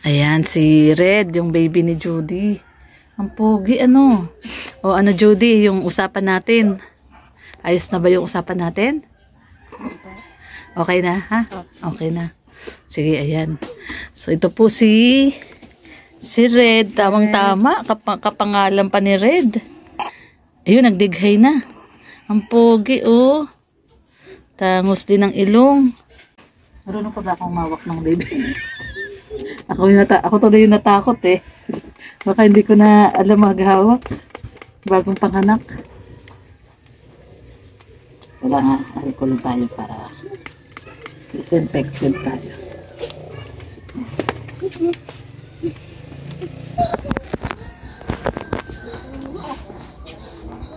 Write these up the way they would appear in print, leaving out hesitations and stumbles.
Ayan, si Red, yung baby ni Judy. Ang pogi, ano. O ano, Judy, yung usapan natin. Ayos na ba yung usapan natin? Okay na, ha? Okay na. Sige, ayan. So, ito po si Red. Tamang-tama. Kapangalan pa ni Red. Ayun, nagdighay na. Ang pogi, oh. Tangos din ng ilong. Marunong pa ba akong mawak ng baby? Ako tuloy yung natakot eh. Baka hindi ko na alam maghawak. Bagong panganak. Wala nga, alcohol tayo para disinfected tayo.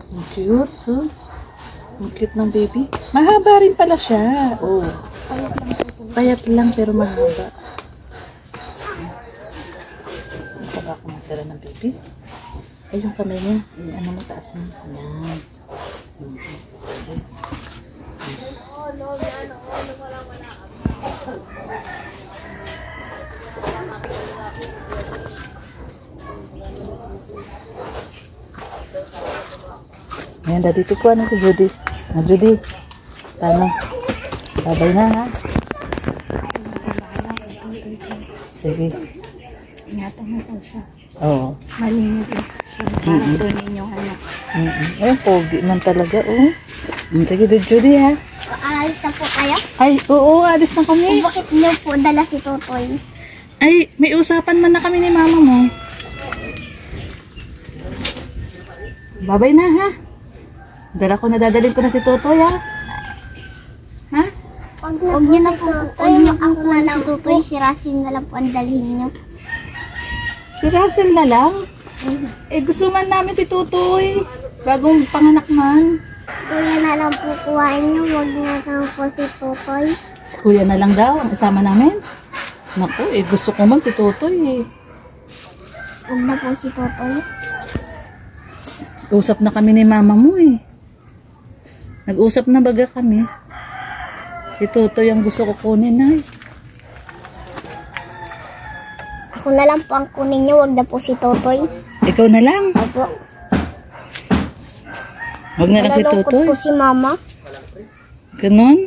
Ang cute, oh. Ang cute ng baby. Mahaba rin pala siya. Oh. Payat lang pero mahaba. Baka ako matira ng baby. Ay, yung kamay niya. Ano mo, taas mo. Ayan. Ayan, dito ko ano si Judy. Judy. Tama. Babay na, ha? Sige. Ingatan mo po siya. Oo. Malinis din siya. Parang tunin yung ano. Ay, pogi man talaga, oh. Sige, Judy, ha? Alis na po kayo? Ay, oo, alis na kami. Bakit niyo po dala si Totoy? Ay, may usapan man na kami ni mama mo. Babay na, ha? Dadalhin ko na si Totoy, ha? Ha? Huwag niyo na po. Huwag niyo ako na lang Totoy. Si Russell na lang po ang dalhin niyo. Si Russell na lang? Eh, gusto man namin si Totoy. Bagong panganak man. Si Kuya na lang po kuhain niyo. Huwag na lang po si Totoy. Si Kuya na lang daw ang isama namin. Naku, eh, gusto ko man si Totoy, eh. Huwag na po si Totoy. Usap na kami ni mama mo, eh. Nag-usap na baga kami. Si Totoy ang gusto ko kunin, ay. Ako na lang po ang kunin niyo. Huwag na po si Totoy. Ikaw na lang. Opo. Huwag na lang si Nalulungkot Totoy. po si Mama. Ganon?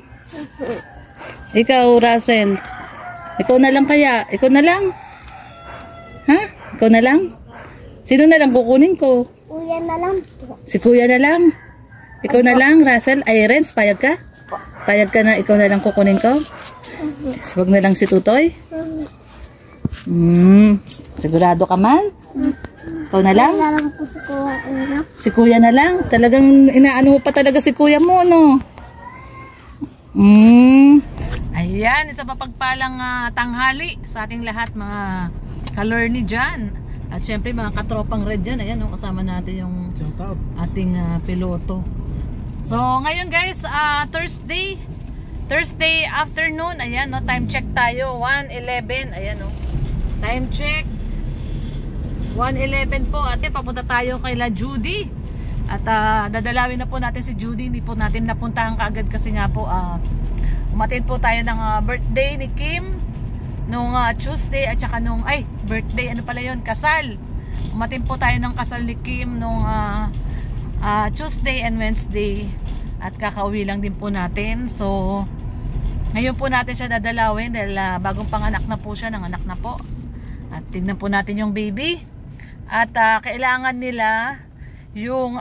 Ikaw, Russell. Ikaw na lang kaya? Ikaw na lang? Ha? Ikaw na lang? Sino na lang kukunin ko? Kuya na lang po. Si Kuya na lang. Ikaw na lang, Russell. Ay, Renz, payag ka? Payag ka na ikaw na lang kukunin ko? Huwag na lang si Tutoy? Sigurado ka man? Ikaw na lang? Wala lang po si Kuya. Si Kuya na lang? Talagang inaano mo pa talaga si Kuya mo, no? Ayan, isa pa pagpalang tanghali sa ating lahat, mga ka-learny dyan. At syempre, mga katropang Red dyan. Ayan, no, kasama natin yung ating piloto. So, ngayon guys, Thursday afternoon. Ayan, no, time check tayo. 1:11. Ayan, no. Time check. 1:11 po. At papunta tayo kay La Judy. At dadalawin na po natin si Judy. Hindi po natin napuntahan kaagad kasi nga po umattend po tayo ng birthday ni Kim nung Tuesday at saka nung birthday, ano pala yun, kasal. Umattend po tayo ng kasal ni Kim nung Tuesday and Wednesday at kakauwi lang din po natin. So ngayon po natin siya dadalawin dahil bagong panganak na po siya, nanganak na po. At tignan po natin yung baby. At kailangan nila yung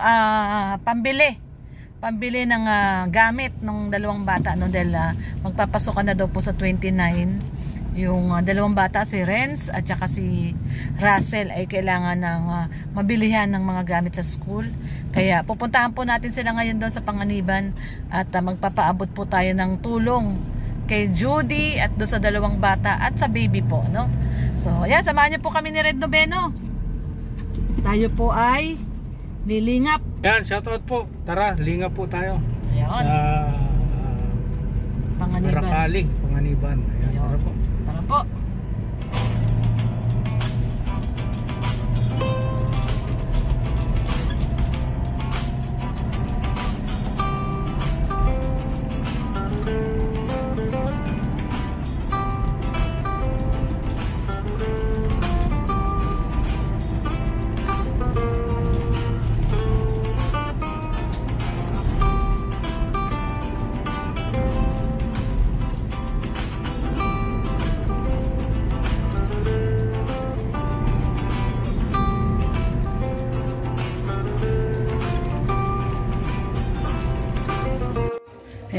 pambili ng gamit ng dalawang bata, no, dahil magpapasok na daw po sa 29 yung dalawang bata, si Renz at saka si Russell, ay kailangan ng mabilihan ng mga gamit sa school. Kaya pupuntahan po natin sila ngayon doon sa Panganiban at magpapaabot po tayo ng tulong kay Judy at doon sa dalawang bata at sa baby po, no? So ayan, samahan niyo po kami ni Red Noveno. Tayo po ay lilingap. Yan, shoutout po. Tara, lingap po tayo. Ayan. Sa Panganiban. Marakali, Panganiban. Ayan, tara po. Tara po.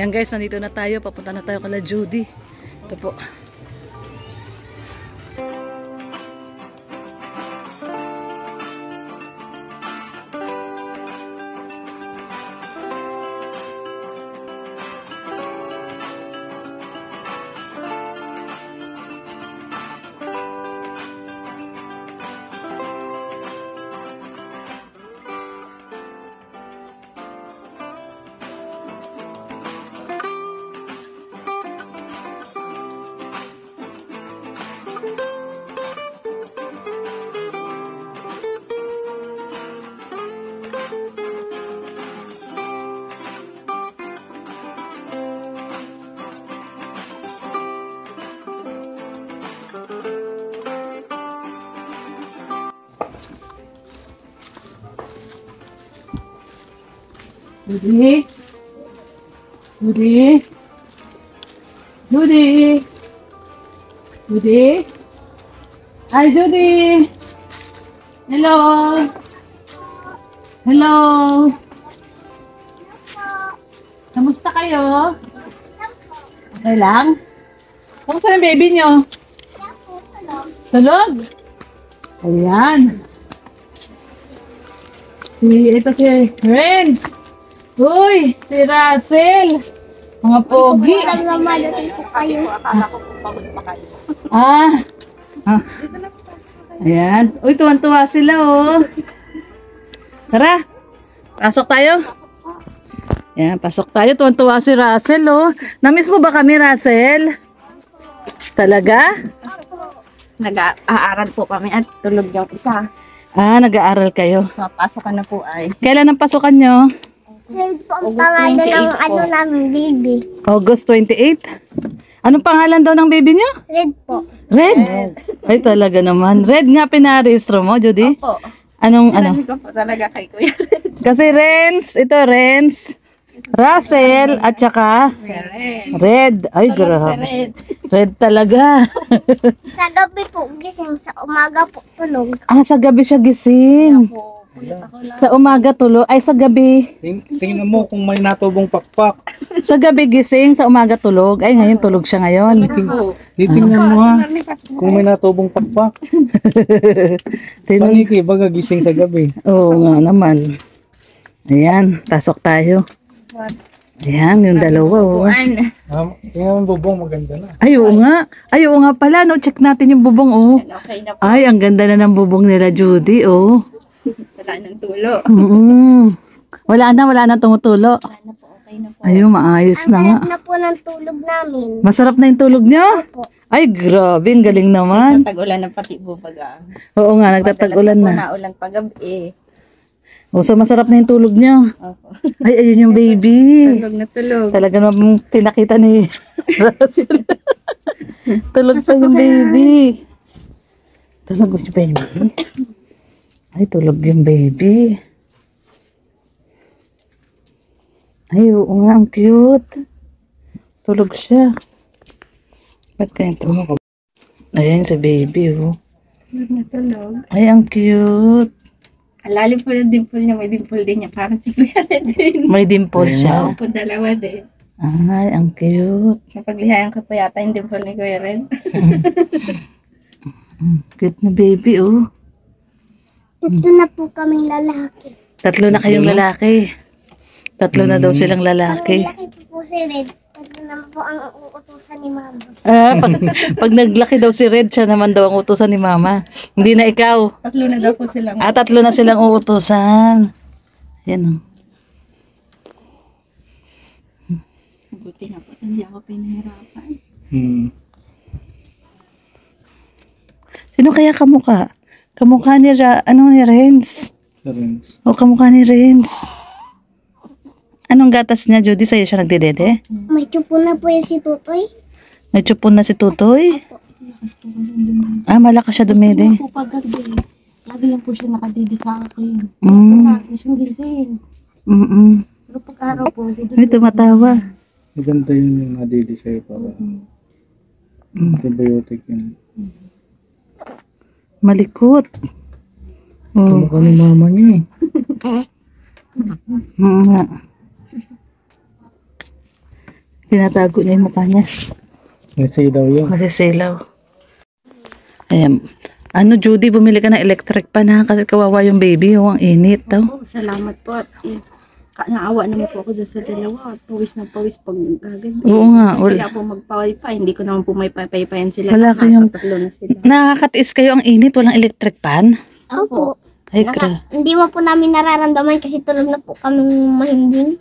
Yan guys, nandito na tayo. Papunta na tayo kala Judy. Ito po. Judy? Judy? Judy? Judy? Hi, Judy! Hello! Hello! Kamusta kayo? Okay lang? Kamusta yung baby nyo? Tulog? Ayan. Ito si Renz. Uy, si Russell. Mga pogi. Nagmamalatin po kayo. Ah. Ah. Ayan. Uy, tuwan-tuwa sila, oh. Tara. Pasok tayo. Ayan, pasok tayo. Tuwan-tuwa si Russell, oh. Namiss mo ba kami, Russell? Talaga? Nag-aaral po kami at tulog yung isa. Ah, nag-aaral kayo. Papasokan na po ay. Kailan ang pasukan nyo? Ang pangalan ng ano namin, baby. August 28? Anong pangalan daw ng baby nyo? Red po. Red? Ay, talaga naman. Red nga pinarehistro mo, Judy? Opo. Anong ano? Sabi ko po talaga kay Kuya. Kasi Renz, ito Renz, Russell, at saka Red. Red. Ay, grabe. Red talaga. Sa gabi po, gising. Sa umaga po, tulog. Ah, sa gabi siya gising. Sa umaga tulog. Ay, sa gabi. Tingnan mo kung may natubong pakpak. Sa gabi gising, sa umaga tulog. Ay, ngayon tulog siya ngayon. Titingnan mo ha. Kung may natubong pakpak. Paniki, baga gising sa gabi. Oo nga naman. Ayan, pasok tayo. Ayan, yung dalawa. Oh. Tingnan mo bubong, maganda na. Ay, oo nga. Ay, oo nga pala. No? Check natin yung bubong. Oh. Okay na po. Ay, ang ganda na ng bubong nila, Judy. Oh. Wala ng tulo. Wala na tumutulo. Wala na po, okay na po. Ayun, maayos na nga. Sarap na po ng tulog namin. Masarap na yung tulog nyo? Opo. Ay, grabe. Ang galing naman. Tag-ulan ng pati bubaga. Oo nga, nagtatag-ulan na. Naulan pag-gabi. O, so masarap na yung tulog nyo. Opo. Ay, ayun yung baby. Tulog na tulog. Talaga naman pinakita ni Russell. Tulog pa yung baby. Tulog yung baby. Ay, tulog yung baby. Ay, oo nga, ang cute. Tulog siya. Ba't kaya ito? Ayan si baby, oh. Tulog na tulog. Ay, ang cute. Ang lalim po yung dimple niya. May dimple din niya. Parang si Kuya Red din. May dimple siya. Opo, dalawa din. Ay, ang cute. Napaglihayan ko po yata yung dimple ni Kuya Red. Cute na baby, oh. Ito na po kaming lalaki. Tatlo na kayong lalaki. Tatlo na daw silang lalaki. Lalaki po si Red. Ito naman po ang uutusan ni Mama. Ah, pag naglaki daw si Red, siya naman daw ang utusan ni Mama. Hindi na ikaw. Tatlo na daw po silang. Ah, tatlo na silang uutusan. Ayan, oh. Buti nga po. Hindi ako pinahirapan. Sino kaya kamukha? Kamukha ni ni Renz. O, kamukha ni Renz. Anong gatas niya, Judy? Sa'yo siya nagdedede? May tsupo na po yung si Tutoy. May tsupon na si Tutoy? Lakas po kasi dumi. Ah, malakas siya dumede. Po pag gabi. Lagi lang po siya nakadidi sa akin. Mm. Lagi siyang gising. Pero pag araw po, sige. Ay, tumatawa. Maganda yung nadidi sa'yo para antibiotic yun. Malikot. Oh. Kamukha ni mama niya eh. Nga. Tinatago niya yung mukha niya. Nasilaw yun. Masisilaw. Ayan. Ano, Judy, bumili ka ng electric pan ha? Kasi kawawa yung baby. Ang init daw. Oh, salamat po at naawa naman po ako doon sa dalawa. Pawis na pawis pag gagawin. Oo nga. Wala po magpapay. Hindi ko naman po may papayan sila. Wala kayong... Tatlo na sila. Nakakatiis kayo ang init. Walang electric pan? Opo. Ay, kra. Hindi mo po namin nararamdaman kasi tulog na po kami mahimbing.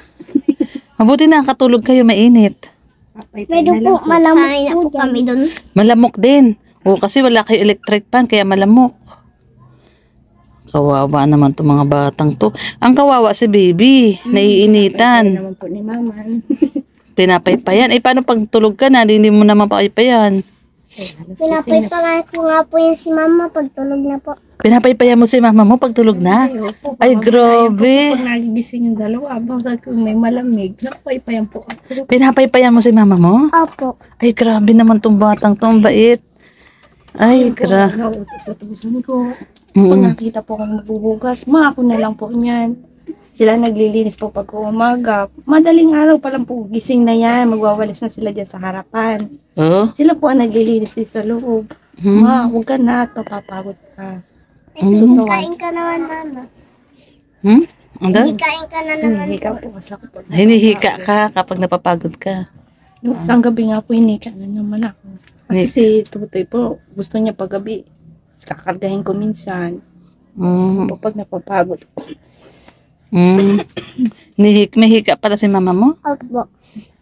Mabuti nakakatulog kayo mainit. Pero po, malamok po kami doon. Malamok din. O kasi wala kayo electric pan kaya malamok. Kawawa naman to mga batang to. Ang kawawa si baby. Naiinitan. naman po ni mama. Pinapaypayan. Eh paano pag tulog ka na? Hindi mo naman papaypayan. Pinapaypayan ko nga po yan si mama pag tulog na po. Pinapaypayan mo si mama mo pag tulog na? Ay, grabe. Pag nagigising yung dalawa, basta kung may malamig, nakapaypayan po ako. Pinapaypayan mo si mama mo? Opo. Ay, grabe naman tong batang to. Ang bait. Ay, grabe. Sa tubusan ko. Pag nakita po akong magbubugas, ako na lang po niyan. Sila naglilinis po pag umaga. Madaling araw pa lang po gising na yan. Magwawalis na sila dyan sa harapan. Oh? Sila po ang naglilinis din sa loob. Huwag ka na. Papagod ka. Kain ka naman, mama. Ano? Kain ka na naman. Hinihika po kasi ako. Hinihika ka kapag napapagod ka. Yung isang gabi nga po, hinika na naman ako. Kasi si Tutoy po, gusto niya paggabi. Kakargahin ko minsan. Pag napapagod ko. May hika pala si mama mo? Opo.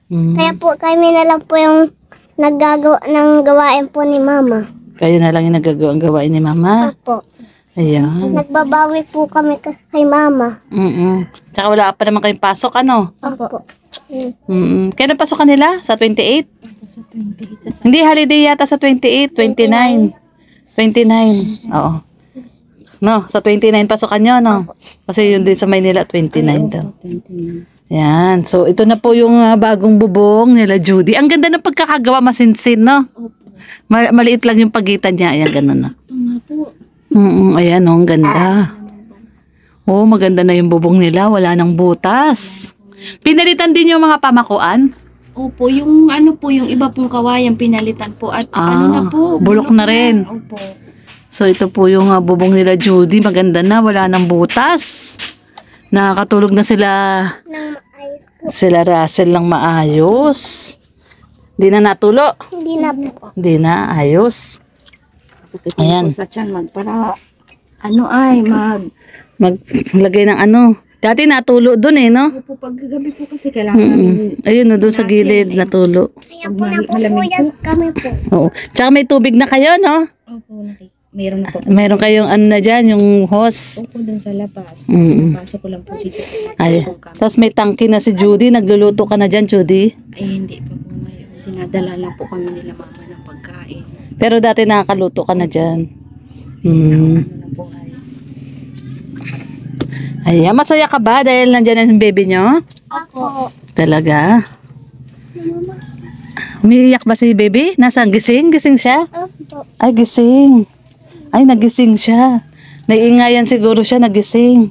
Kaya po kami na lang po yung naggagawa ng gawain po ni mama. Kayo na lang yung nagagawa ang gawain ni mama? Opo. Ayan. Nagbabawi po kami kay mama. Tsaka wala pa naman kayong pasok, ano? Opo. Kailan pasok kanila? Sa 28? Sa 28. Hindi, holiday yata sa 28, 29. 29, oo. No, sa 29 pasokan nyo, no? Kasi yun din sa Maynila, 29 daw. 29. Yan. So, ito na po yung bagong bubong nila Judy. Ang ganda ng pagkakagawa, masinsin, no? Maliit lang yung pagitan niya. Ayan, ganun na. Ito nga po. Ayan, oh, ang ganda. Oh, maganda na yung bubong nila. Wala nang butas. Pinalitan din yung mga pamakuan. Opo, yung ano po, yung iba pong kawayan pinalitan po. At ano na po. Bulok na rin. Opo. So, ito po yung bubong nila Judy. Maganda na. Wala nang butas. Nakakatulog na sila. Nang maayos po. Sila Russell lang maayos. Hindi na natulo. Hindi na po. Hindi na. Ayos. Ayan. Po sa tiyan, para ano ay, maglagay ng ano. Dati natulo dun eh, no? po paggabi po kasi kailangan namin. Ayun, no, dun sa gilid natulo. Kaya po napupuyat kami po. Oo. Tsaka may tubig na kayo, no? Opo, mayroon na po. Meron kayong ano na dyan, yung hose. Opo, dun sa labas. Pasok ko lang po dito. Ay. Tapos may tangki na si Judy. Nagluluto ka na dyan, Judy. Ay, hindi pa po ngayon. Dinadala lang po kami nila mama ng pagkain. Pero dati nakakaluto ka na dyan. Ano na po ay. Ay, masaya ka ba dahil nandyan ang baby nyo? Opo. Talaga? Umiiyak ba si baby? Nasaan? Gising? Gising siya? Opo. Ay, gising. Ay, nagising siya. Naiingayan siguro siya, nagising.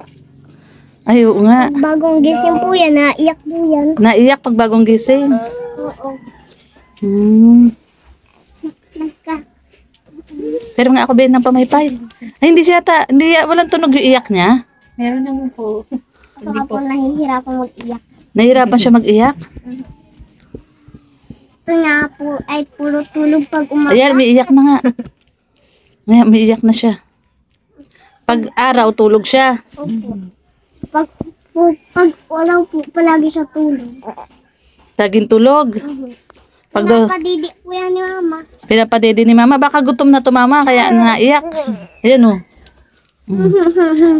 Ay, oo nga. Bagong gising po yan, naiyak po yan. Naiyak pag bagong gising. Oo. Pero nga ako bin ng pamaypay. Ay, hindi siya walang tunog yung iyak niya. Meron naman po. Saka po nahihirapan mag-iyak. Nahirapan siya mag-iyak. Gusto niya po ay puro tulog pag umaga. Ayan, may iyak na nga. Ngayon, may iyak na siya. Pag araw, tulog siya. Opo. Pag wala po, palagi siya tulog. Laging tulog. Pag daw, Pinapadidi po yan ni mama. pinapadede ni mama, baka gutom na to mama, kaya naiyak. Ayan o.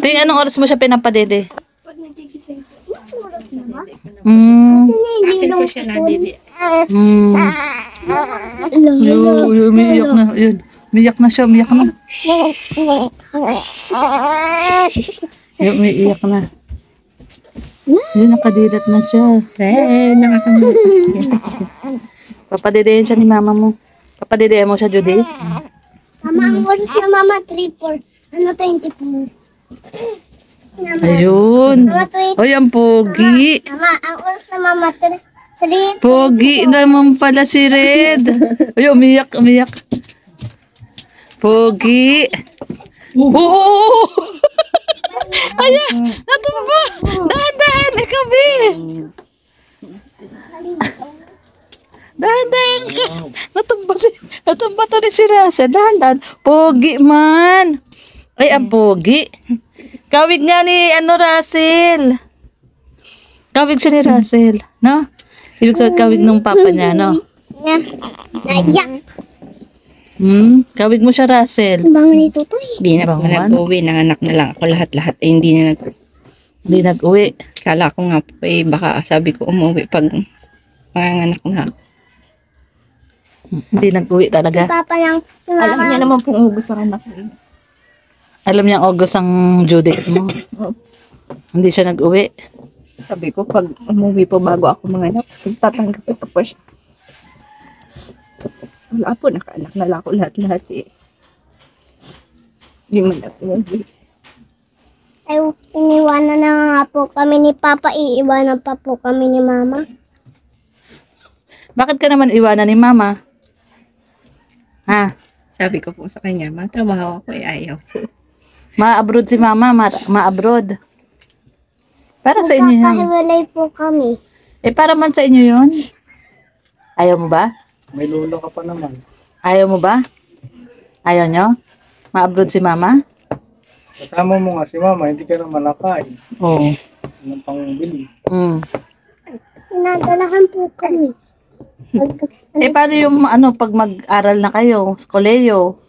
Tuwing anong oras mo siya pinapadede? Pag nagigising po. Hindi Akin po siya nadidi. Yun, umiiyak na. Yun. Umiiyak na siya, umiiyak na. Yun, umiiyak na. Yun, nakadilat na siya. Nakakamit. Papadedehin siya ni mama mo. Papadedehin mo siya, Judy? Mama, ang oras na mama, 3-4. Ano, 24. Ayun. Mama, 20. Ay, ang pogi. Mama, ang oras na mama, 3. Pogi naman pala si Red. Ay, umiyak, umiyak. Pogi. Oo! Ayan, natumba. Dahan-dahan, ikaw, B. Dahan-dahan ka. Natumba to ni si Russell. Dahan-dahan. Pogi man. Ay, ang pogi. Kawig nga ni, Russell. Kawig siya ni Russell. No? Ibig sabihin kawig nung papa niya, no? Naiyak. Kawig mo siya, Russell. Bango ni Tutoy. Hindi na po nag-uwi. Nanganak na lang ako lahat-lahat. Hindi na Hindi nag-uwi. Kala ko nga po baka sabi ko umuwi pag manganak na ako. Hindi nag-uwi talaga. Papa lang. Si Alam Mama. niya naman pong ubos ang anak ko. Alam niya August ang due date mo. Hindi siya nag-uwi. Sabi ko pag umuwi po bago ako manganak, tatanggap ko po siya. Wala po, nakaanak na lang ako lahat-lahat eh. Hindi man ako umuwi. Ay, iniwanan na nga po kami ni Papa. Iiwanan pa po kami ni Mama. Bakit ka naman iwanan ni Mama? Ha? Sabi ko po sa kanya, matrabaho ako ayaw po. Ma-abroad si Mama, ma-abroad. Para sa inyo yun. Magkakahiwalay po kami. Eh, para man sa inyo yun. Ayaw mo ba? May lolo ka pa naman. Ayaw mo ba? Ayaw nyo? Ma-abroad si Mama? Kasama mo nga si mama, hindi ka naman nakain. Oo. Anong pang bili? Pinadalahan po kami. Eh, paano yung pag mag-aral na kayo, sa koleyo,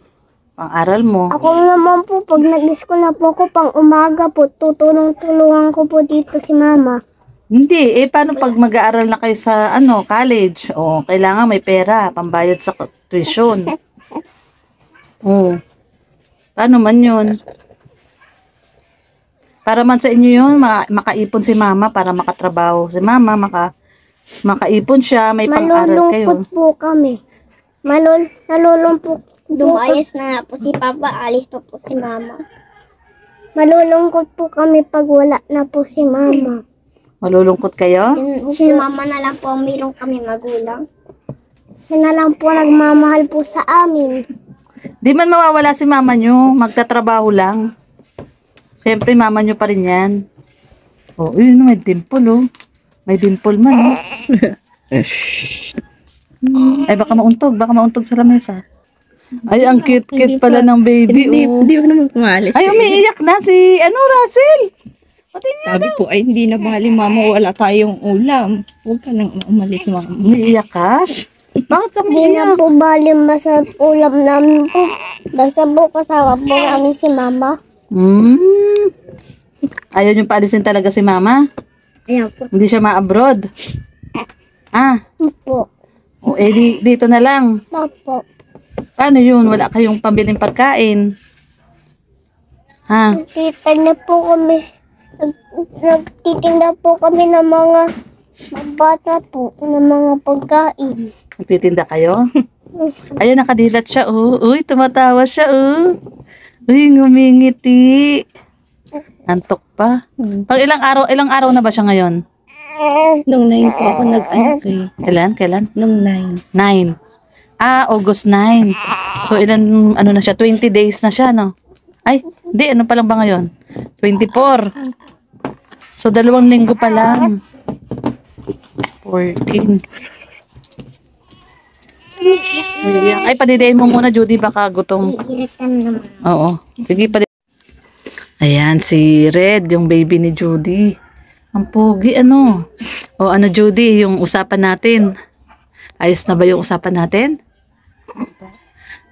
pang-aral mo? Ako naman po, pag nag-school na po ako, pang umaga po, tutulong-tulungan ko po dito si Mama. Hindi, paano pag mag-aaral na kayo sa, college? O, kailangan may pera, pambayad sa tuition. Oo. Paano man yun? Para man sa inyo yun, makaipon si Mama para makatrabaho. Si Mama, makaipon siya, may pang-aral kayo. Malulungkot po kami. Nalulungkot. Dumayas na nga po si Papa, alis pa po si Mama. Malulungkot po kami pag wala na po si Mama. Malulungkot kayo? Si Mama na lang po, mayroon kami magulang. Siya na lang po nagmamahal po sa amin. Di man mawawala si Mama nyo, magtatrabaho lang. Siyempre, Mama nyo pa rin yan. Oh, yun, may dimple, oh. May dimple man, oh. Ay, baka mauntog sa lamesa. Ay, ang cute-cute pala ng baby, oh. Hindi ko naman pumalis. Ay, umiiyak na si, Russell. Pati niya. Sabi po, ay hindi na bali mama, wala tayong ulam. Huwag ka nang umalis mama. Umiiyak ka? Bakit ka Hindi na umiiyak? po bali sa ulam namin po. Basta po kasama po namin si Mama. Ayaw nyo paalisin talaga si Mama? Ayan po. Hindi siya ma-abroad? Po. O, dito na lang. Opo. Paano yun? Wala kayong pambiling pagkain? Ha? Nagtitinda po kami. Nagtitinda po kami ng mga bata po, ng mga pagkain. Magtitinda kayo? Ayun, nakadilat siya, oh. Uy, tumatawa siya, oh. Uy, ngumingiti. Antok pa. Pag ilang araw na ba siya ngayon? Nung 9 po ako nag-anak eh. Kailan? Nung 9. 9. August 9. So, na siya? 20 days na siya, no? Ay, hindi, ano pa lang ba ngayon? 24. So, 2 linggo pa lang. 14. Ay, padidayin mo muna, Judy, baka gutom. Iritan naman. Oo. Sige, Ayan, si Red, yung baby ni Judy. Ang pogi, ano? O, Judy, yung usapan natin. Ayos na ba yung usapan natin?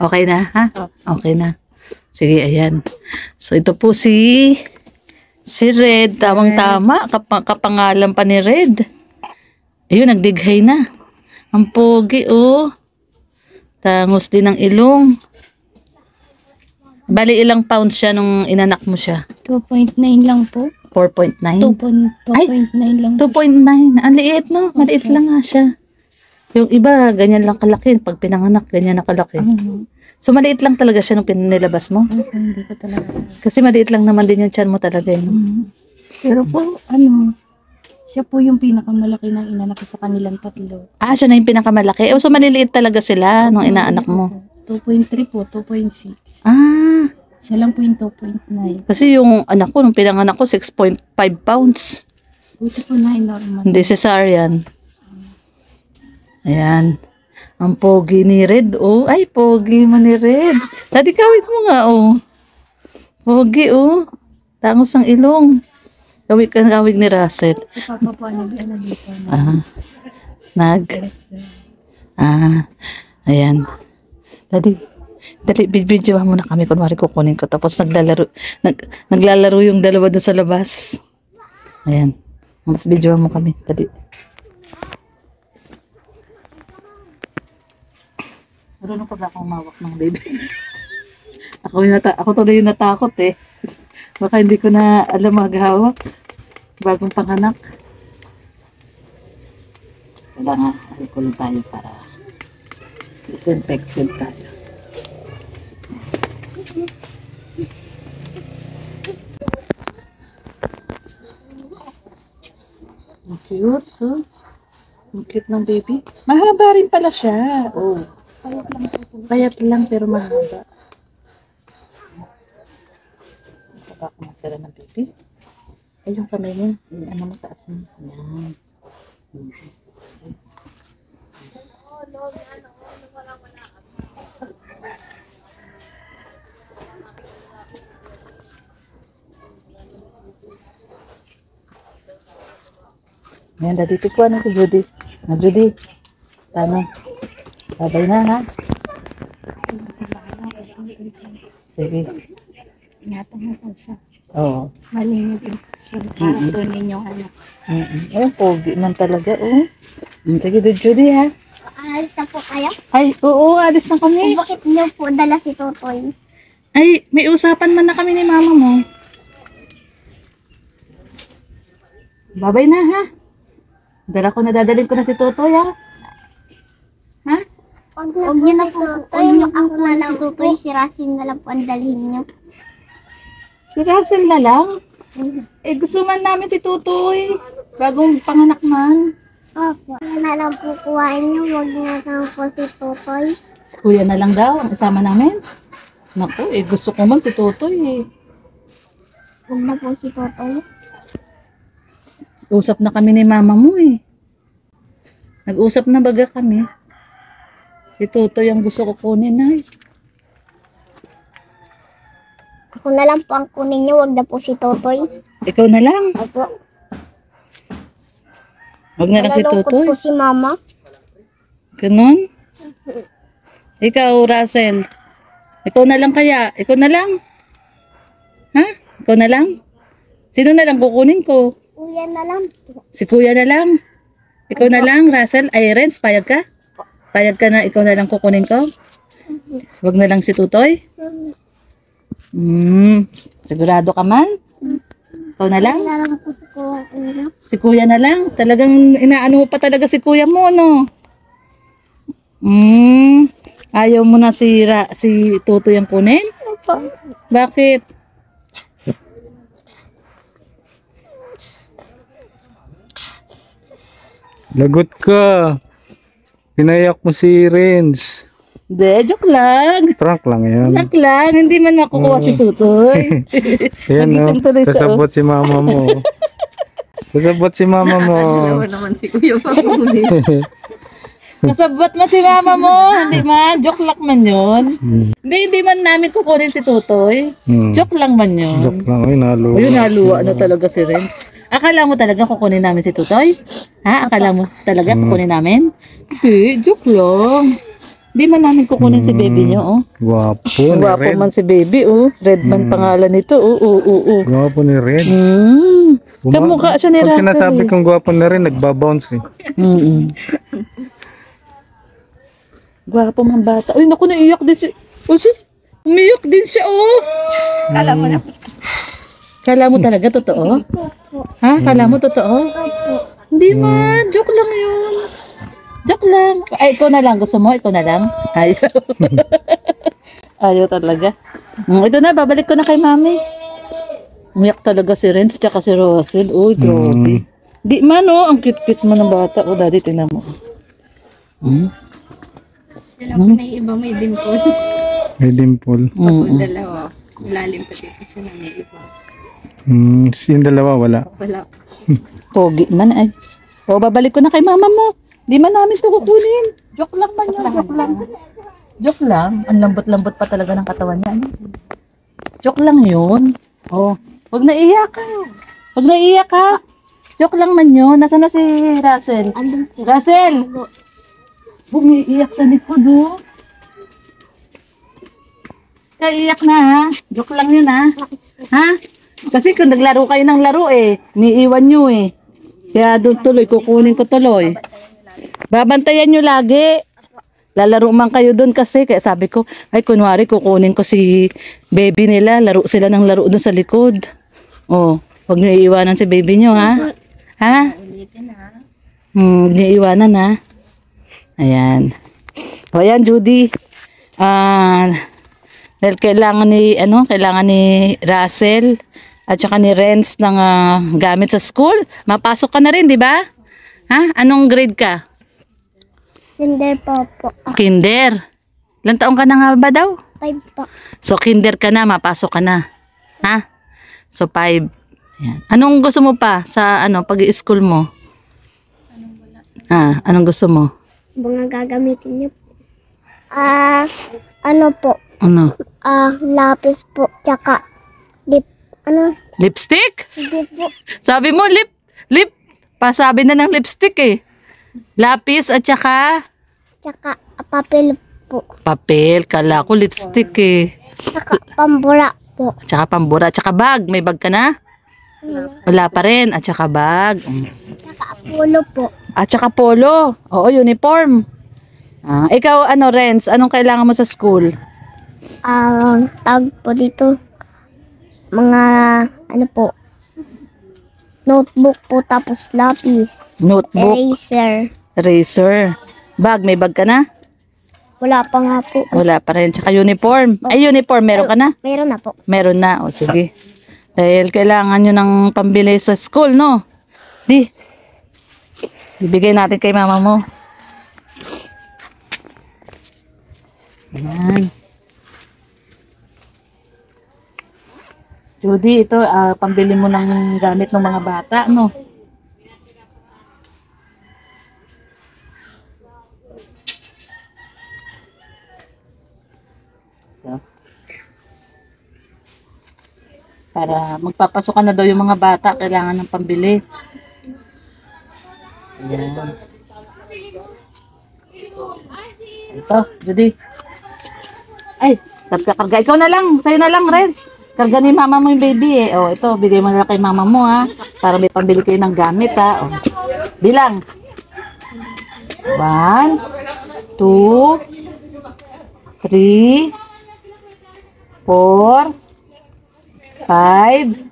Okay na, ha? Okay na. Sige, ayan. So, ito po si Red. Tamang-tama. Kapangalan pa ni Red. Ayun, nagdighay na. Ang pogi, oh. Tangos din ng ilong. Bali, ilang pounds siya nung inanak mo siya? 2.9 lang po. 4.9? 2.9 lang. 2.9. Ang liit, no? Maliit lang nga siya. Yung iba, ganyan lang kalaki. Pag pinanganak, ganyan na kalaki. So, maliit lang talaga siya nung pinilabas mo? Hindi ko talaga. Kasi maliit lang naman din yung tiyan mo talaga. Eh, no? Pero po, Siya po yung pinakamalaki ng inanak ko sa kanilang tatlo. Ah, siya na yung pinakamalaki. So, maliliit talaga sila nung inaanak mo. 2.3 po, 2.6. Ah, Siya lang po yung 2.9. kasi yung anak ko, nung pinanganak ko, 6.5 pounds. Buti po na normal. Hindi cesarean. Ayan. Ang pogi ni Red, oh. Ay, pogi mo ni Red. Daddy, kawit mo nga, oh. Pogi, oh. Tangos ng ilong. Kawit ka kawig ni Russell. Si Papa po, ano dito na. Ah. Resta. Ayan. Dali, video mo na kami. Kunwari kukunin ko. Tapos naglalaro yung dalawa doon sa labas. Ayan. Mas video mo kami. Dali. Marunong pa ba akong mawak ng baby? ako tuloy yung natakot eh. Baka hindi ko na alam maghawak. Bagong panganak. Wala nga, alcohol tayo para disinfected tayo. Ang cute, oh. Ang cute ng baby. Mahaba rin pala siya. Oh. Payat lang pero mahaba. Baka kumatira ng baby. Ay, yung kamay niya. Ano mo, taas mo. Ayan. Ayan, dati ko ano si Judy. Judy. Tama. Babay na, ha? Sige. Ingatan mo po siya. Oo. Malinis din siya. Tunin yung anak. Ay, pogi man talaga, oh. Sige, Judy, ha? Alis na po kayo? Ay, oo, alis na kami. Bakit niyo po dala si Totoy? Ay, may usapan man na kami ni mama mo. Babay na, ha? Dadalhin ko na si Totoy, ha? Ha? Huwag niyo na po Totoy. Ako na lang Totoy. Si Rasin na lang po ang dalhin niyo. Si Russell na lang? Eh, gusto man namin si Totoy. Bagong panganak man. Opo. Ako na lang po kuhain niyo. Huwag na lang po si Totoy. Si Kuya na lang daw ang isama namin. Naku, eh, gusto ko man si Totoy, eh. Huwag na po si Totoy. Usap na kami ni mama mo, eh. Nag-usap na baga kami. Si Totoy ang gusto ko kunin, ay. Ako na lang po ang kunin niyo. Huwag na po si Totoy. Ikaw na lang. Opo. Huwag na lang si Nalulungkot Totoy. po si Mama. Ganon? Ikaw, Russell. Ikaw na lang kaya? Ikaw na lang? Ha? Ikaw na lang? Sino na lang kukunin ko? Kuya na lang po. Si Kuya na lang. Ikaw na lang, Russell. Ay, Renz, payag ka? Payag ka na ikaw na lang kukunin ko? Huwag na lang si Tutoy? Sigurado ka man? Ikaw na lang? Kuya na lang po si Kuya. Si Kuya na lang? Talagang inaano mo pa talaga si Kuya mo, no? Ayaw mo na si Tutoy ang kunin? Opo. Bakit? Lagot ka. Pinayak mo si Renz. Hindi, joke lang. Prank lang yan. Joke lang, hindi man makukuha si Tutoy. Yan o. Nagising tuloy siya, oh. Sasabot si mama mo. Sasabot si mama mo. naman si Kuya Panguli. Kasabot man si mama mo. Hindi man, joke lang man yun. Hindi man namin kukunin si Tutoy. Joke lang man yun. Joke lang. Ay, naluwa. Ayun, naluwa na talaga si Renz. Akala mo talaga kukunin namin si Tutoy? Ha? Akala mo talaga kukunin namin? Hindi, joke lang. Hindi man namin kukunin si baby niyo, oh. Gwapo ni Gwapo Red. man si baby, oh. Redman pangalan nito, oh. Gwapo ni Red. Kamukha siya ni Pag Russell, sinasabi eh. kong gwapo na rin, nagbabounce eh. Gwapo man bata. Uy, naku, naiyak din siya. Oh, sus, umiyak din siya, oh. Kala mo na. Kala mo talaga totoo? Ha? Kala mo totoo? Hindi man, joke lang yun. Joke lang. Ay, ikaw na lang. Gusto mo? Ikaw na lang? Ayaw. Ayaw talaga. Ito na, babalik ko na kay mami. Umiyak talaga si Renz tsaka si Russell. Uy, grabe. Di man, oh. Ang cute-cute mo ng bata. Oh, daddy, tingnan mo. Yan ako na iba may dimple. May dimple. Pag dalawa, lalim pa dito siya na may iba. Yung dalawa, wala. Wala. Pogi man ay. O, babalik ko na kay mama mo. Di man namin ito kukunin. Joke lang man yun. Joke lang. Joke lang. Ang lambot-lambot pa talaga ng katawan niya. Joke lang yun. Oh, wag na iyak ka. Wag na iyak ka. Joke lang man yun. Nasaan na si Russell? Russell! Bumiiyak sa likod, oh. Iyak na, ha? Joke lang yun, ha? Ha? Kasi kung naglaro kayo ng laro, niiwan nyo, Kaya doon tuloy, kukunin ko tuloy. Babantayan nyo lagi. Lalaro man kayo doon kasi. Kaya sabi ko, ay kunwari kukunin ko si baby nila. Laro sila ng laro doon sa likod. Oh, huwag nyo iiwanan si baby nyo, ha? Ha? Huwag nyo iiwanan, ha? Ayan. O ayan, Judy. Dahil kailangan ni Russell at saka ni Renz ng gamit sa school. Mapasok ka na rin, di ba? Ha? Anong grade ka? Kinder po. Kinder. Ilang taong ka na nga ba daw? 5 po. So, kinder ka na, mapasok ka na. Ha? So, 5. Ayan. Anong gusto mo pa sa pag-i-school mo? Anong gusto mo? Mga gagamitin niyo po. Ano po? Ano? Lapis po. Tsaka, Lipstick? hindi po. Sabi mo, lip. Pasabi na ng lipstick Lapis at saka Tsaka, papel po. papel. Kala ko lipstick Tsaka, pambura po. Tsaka pambura. Tsaka bag. May bag ka na? Wala pa rin. At tsaka bag. Tsaka, pulo po. At saka polo. Oo, uniform. Ikaw, Renz, anong kailangan mo sa school? Tag po dito. Mga, notebook po, tapos lapis. Notebook, Eraser. Bag, may bag ka na? Wala pa nga po. Wala pa rin. Tsaka uniform. Ay, uniform, meron ka na? Meron na po. Meron na. O, sige. Dahil kailangan nyo ng pambili sa school, no? Ibigay natin kay mama mo. Ayan. Judy, ito, pambili mo ng gamit ng mga bata, no? So, para magpapasok na daw yung mga bata, kailangan ng pambili. Ayan. Ito, Judy. Ay, karga. Ikaw na lang. Sa'yo na lang, Renz. Karga ni mama mo yung baby O, ito, bigay mo na lang kay mama mo, ha. Para may pambili kayo ng gamit, ha. O. Bilang. 1, 2, 3, 4, 5,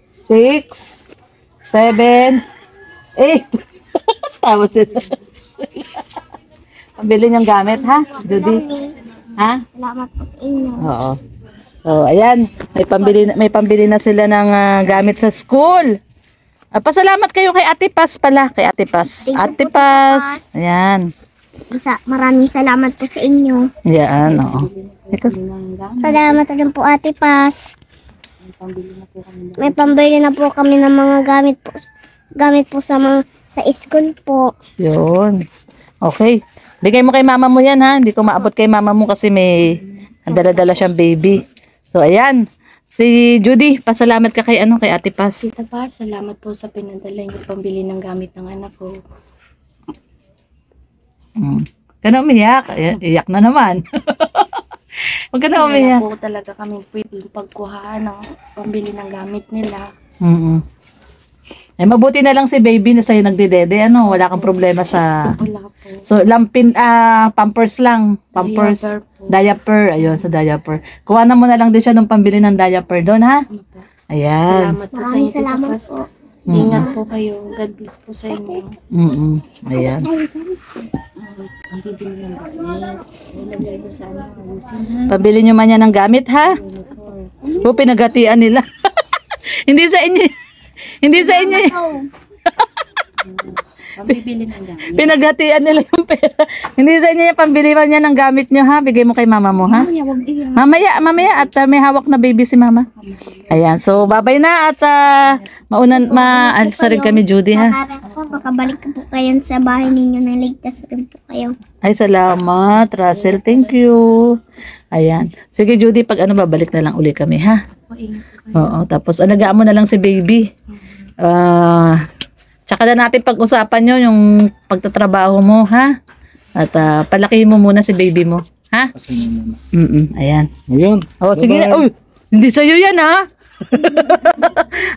6, 7, 8. Tawad sila. Pambili niyong gamit, ha, Judy? Ha? Salamat po sa inyo. Oo. So, ayan. May pambili na sila ng gamit sa school. Pasalamat kayo kay Ate Paz pala. Kay Ate Paz. Thank you Ate po, Paz. Tita Paz. Ayan. Maraming salamat po sa inyo. Ayan, oo. Ikaw. Salamat rin po, Ate Paz. May pambili na po kami ng mga gamit po sa school po. Yun. Okay. Bigay mo kay mama mo yan, ha. Hindi ko maabot kay mama mo kasi may dala-dala siyang baby. So, ayan. Si Judy, pasalamat ka kay Ate Paz. Tita Paz, salamat po sa pinadala niyo pambili ng gamit ng anak ko. Kano umiyak? Iyak na naman. Huwag ka na umiyak. Wala po talaga kami pwedeng pagkuhaan ng pambili ng gamit nila. Eh, mabuti na lang si baby na sa'yo nagdedede, wala kang problema sa... Wala po. So, pampers lang. Pampers. Diaper. Ayun, sa diaper. Kuha na mo na lang din siya ng pambili ng diaper doon, ha? Ano po? Ayan. Salamat po sa inyo, Tita Salamat Paz. po. Ingat po kayo. God bless po sa inyo. Ayan. Ang bibili ng gamit. Ilagay ko sa ayusin, ha? Pabili nyo man yan ng gamit, ha? O, pinagatian nila. Hindi sa inyo. Hindi sa inyo. Pambibili ng gamit. Pinaghatian nila yung pera. Hindi sa inyo yung pambili pa niya ng gamit nyo ha. Bigay mo kay mama mo ha. Mamaya, wag iyan. Mamaya at may hawak na baby si mama. Ayan, so babay na at maalis na rin kami Judy ha. Para po, makabalik po kayo sa bahay ninyo na ligtas rin po kayo. Ay salamat Russell, thank you. Ayan, sige Judy pag babalik na lang uli kami ha. Oo, tapos alagaan mo na lang si baby. Tsaka na natin pag-usapan nyo yung pagtatrabaho mo ha. At palakihin mo muna si baby mo ha. Ayan. Ayun. Oh, sige na. Uy, hindi sa'yo yan ha.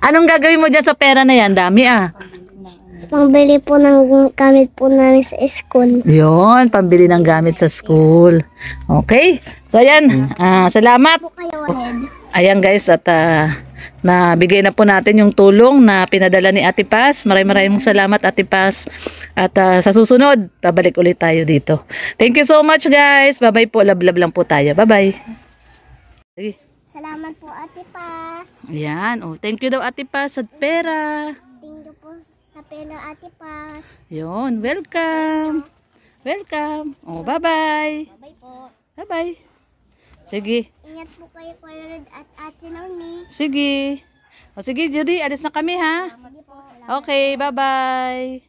Anong gagawin mo dyan sa pera na yan? Dami ah. Pangbili po ng gamit po namin sa school. Yun, pambili ng gamit sa school. Okay. So ayan, salamat. Po kayo ahead. Ayan guys, at nabigay na po natin yung tulong na pinadala ni Ate Paz. Maraming salamat Ate Paz. At sa susunod, babalik ulit tayo dito. Thank you so much guys. Bye-bye po. Love-love lang po tayo. Bye-bye. Sige. Salamat po Ate Paz. Ayan. Oh, thank you daw Ate Paz at pera. Tingdo po sa pera Ate Paz. Yun. Welcome. Welcome. Oh, bye-bye. Bye po. Bye-bye. Sige. Ingat po kayo Kuya Rod at Ate Lorne. Sige. O sige Judy, alis na kami ha. Sige po. Salamat. Okay, bye-bye.